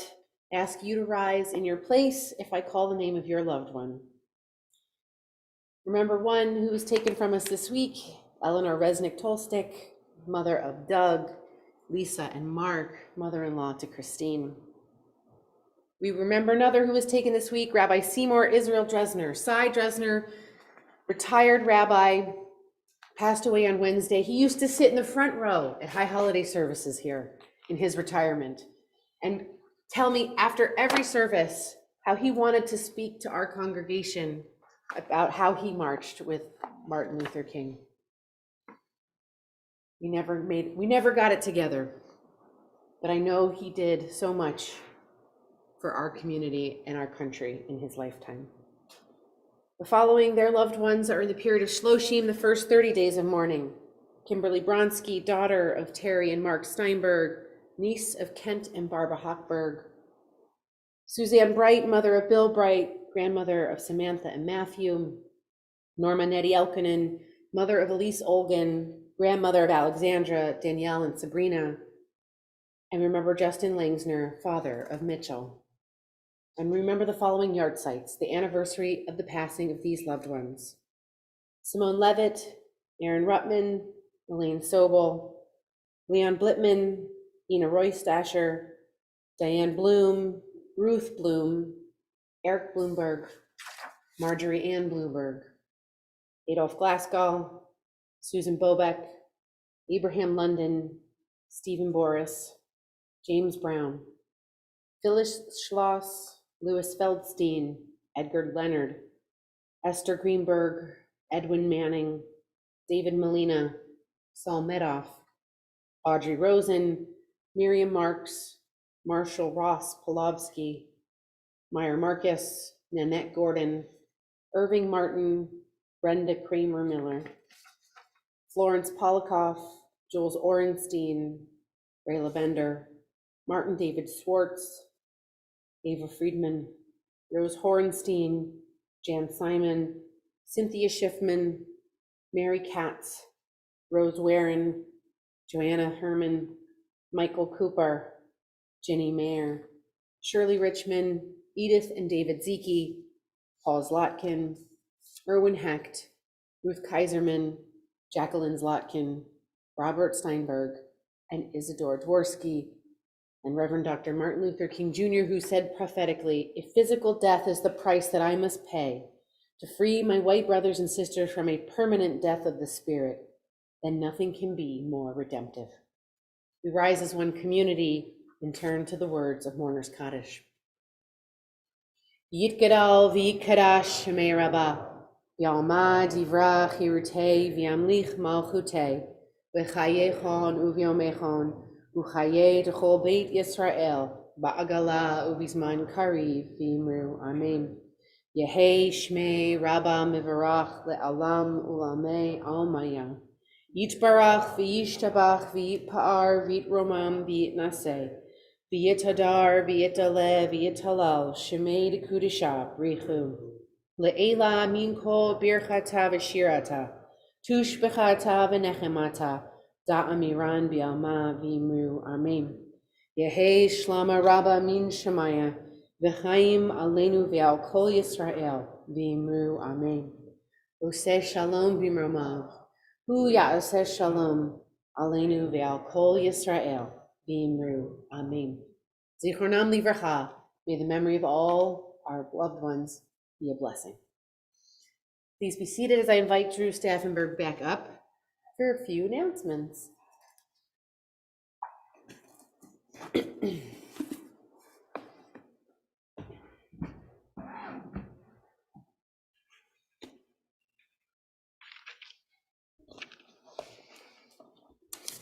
I ask you to rise in your place if I call the name of your loved one. Remember one who was taken from us this week, Eleanor Resnick-Tolstick, mother of Doug, Lisa, and Mark, mother-in-law to Christine. We remember another who was taken this week, Rabbi Seymour Israel Dresner. Cy Dresner, retired rabbi, passed away on Wednesday. He used to sit in the front row at high holiday services here in his retirement. And tell me after every service how he wanted to speak to our congregation about how he marched with Martin Luther King. We never got it together, but I know he did so much for our community and our country in his lifetime. The following, their loved ones, are in the period of Shloshim, the first 30 days of mourning. Kimberly Bronsky, daughter of Terry and Mark Steinberg, niece of Kent and Barbara Hochberg. Suzanne Bright, mother of Bill Bright, grandmother of Samantha and Matthew. Norma Nettie Elkinen, mother of Elise Olgan, grandmother of Alexandra, Danielle, and Sabrina. And remember Justin Langsner, father of Mitchell. And remember the following yard sites, the anniversary of the passing of these loved ones. Simone Levitt, Aaron Ruttman, Elaine Sobel, Leon Blitman, Ina Roystasher, Diane Bloom, Ruth Bloom, Eric Bloomberg, Marjorie Ann Bloomberg, Adolph Glasgow, Susan Bobeck, Abraham London, Stephen Boris, James Brown, Phyllis Schloss, Louis Feldstein, Edgar Leonard, Esther Greenberg, Edwin Manning, David Molina, Saul Medoff, Audrey Rosen, Miriam Marks, Marshall Ross Polovsky, Meyer Marcus, Nanette Gordon, Irving Martin, Brenda Kramer Miller, Florence Polikoff, Jules Orenstein, Rayla Bender, Martin David Swartz, Ava Friedman, Rose Horenstein, Jan Simon, Cynthia Schiffman, Mary Katz, Rose Warren, Joanna Herman, Michael Cooper, Jenny Mayer, Shirley Richmond, Edith and David Zeke, Paul Zlotkin, Erwin Hecht, Ruth Kaiserman, Jacqueline Zlotkin, Robert Steinberg, and Isidore Dworsky, and Reverend Dr. Martin Luther King Jr., who said prophetically, "If physical death is the price that I must pay to free my white brothers and sisters from a permanent death of the spirit, then nothing can be more redemptive." We rise as one community and turn to the words of Mourner's Kaddish. Yitgadal v'yitkadash shemei Rabbah, v'yalmad yivrach yirutei v'yamlich malchutei, v'chayechon u'vyomechon, u'chayei d'chol beit Yisrael, ba'agala u'bizman kariv v'imru amen. Yehei shmei Rabbah mivarach le'alam u'lamei almaya. Yitbarach v'yishtabach v'yitpa'ar v'yitromam v'yitnaseh. V'yitadar v'yitale v'yitalal shemei d'kudisha brichu. Le'ela min kol birchata v'shirata. Tush b'chata v'nechemata. Da'amiran b'alma v'imru amen. Yehei shlama Rabbah min shemaya. V'chaim aleinu v'al kol Yisrael v'imru amen. Oseh shalom b'mromav. Hu ya'aseh shalom aleinu ve'al kol Yisrael v'imru amen. Zichronam livracha. May the memory of all our loved ones be a blessing. Please be seated as I invite Drew Staffenberg back up for a few announcements.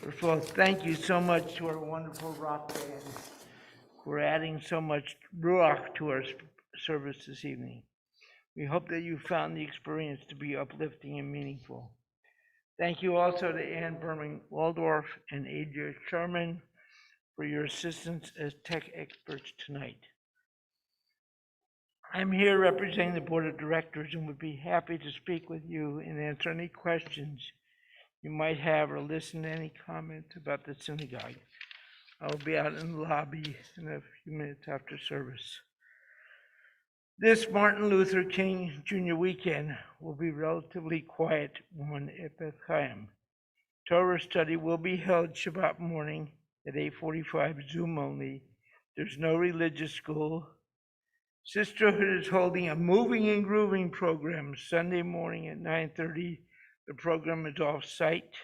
First of all, thank you so much to our wonderful rock band for adding so much ruach to our service this evening. We hope that you found the experience to be uplifting and meaningful. Thank you also to Ann Berman Waldorf and Adria Sherman for your assistance as tech experts tonight. I'm here representing the Board of Directors and would be happy to speak with you and answer any questions you might have or listen to any comments about the synagogue. I will be out in the lobby in a few minutes after service. This Martin Luther King Jr. weekend will be a relatively quiet one at Beth Chaim. Torah study will be held Shabbat morning at 8:45, Zoom only. There's no religious school. Sisterhood is holding a moving and grooving program Sunday morning at 9:30. The program is off-site.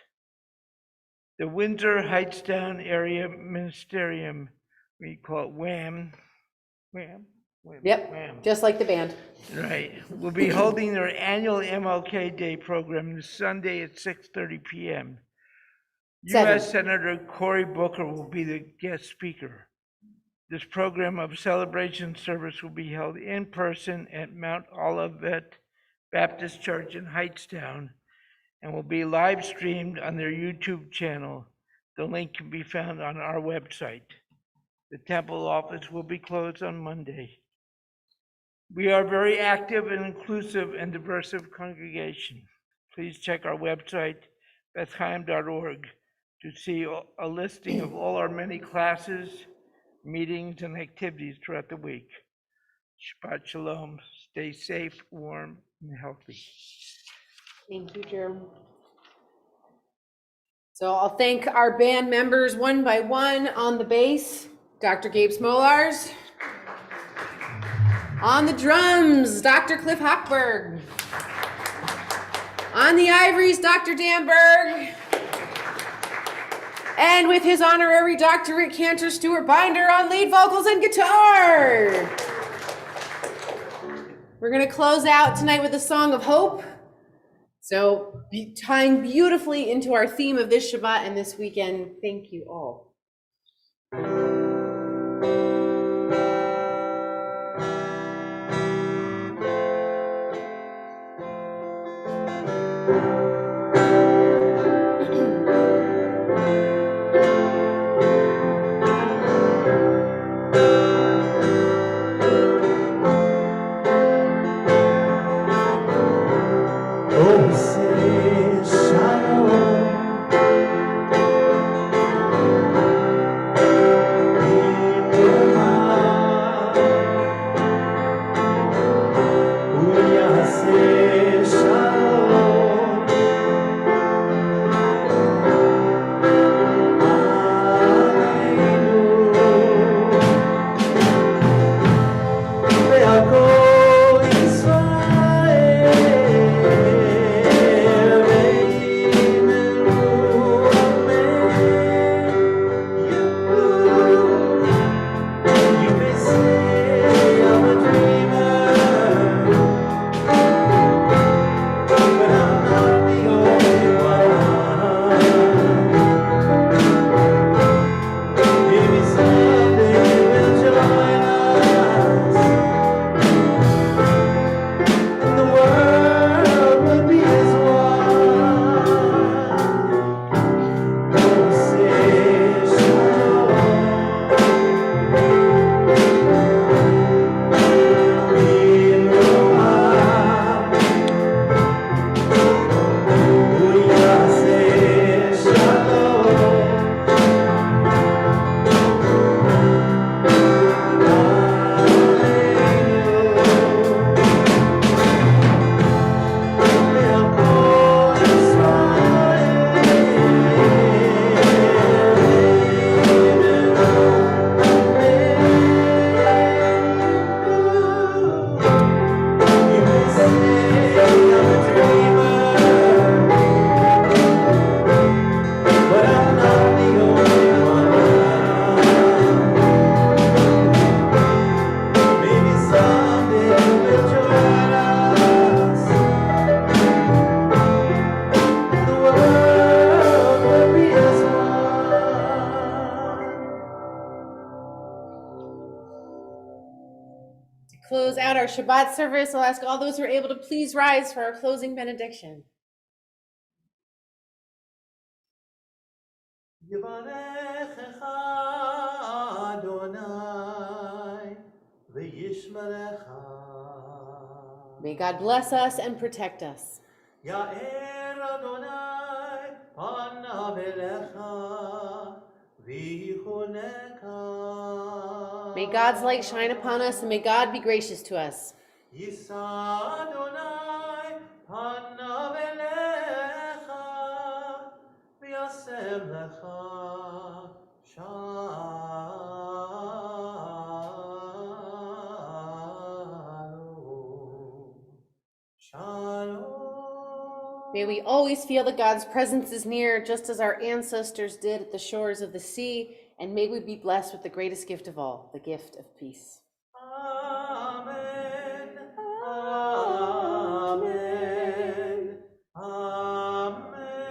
The Windsor Heightstown Area Ministerium we call it Wham, Wham, Wham, Yep, Wham. just like the band. Right. We'll be holding their annual MLK Day program this Sunday at 6:30 p.m. U.S. Senator Cory Booker will be the guest speaker. This program of celebration service will be held in person at Mount Olivet Baptist Church in Hightstown and will be live streamed on their YouTube channel. The link can be found on our website. The temple office will be closed on Monday. We are a very active and inclusive and diverse congregation. Please check our website, bethchaim.org, to see a listing of all our many classes, meetings, and activities throughout the week. Shabbat Shalom. Stay safe, warm, and healthy. Thank you, Drew. So I'll thank our band members one by one. On the bass, Dr. Gabe Smolars. On the drums, Dr. Cliff Hochberg. On the ivories, Dr. Dan Berg. And with his honorary doctorate, Cantor Stewart Binder on lead vocals and guitar. We're going to close out tonight with a song of hope. So tying beautifully into our theme of this Shabbat and this weekend. Thank you all. Close out our Shabbat service. I'll ask all those who are able to please rise for our closing benediction. May God bless us and protect us. May God's light shine upon us, and may God be gracious to us. May we always feel that God's presence is near, just as our ancestors did at the shores of the sea, and may we be blessed with the greatest gift of all, the gift of peace.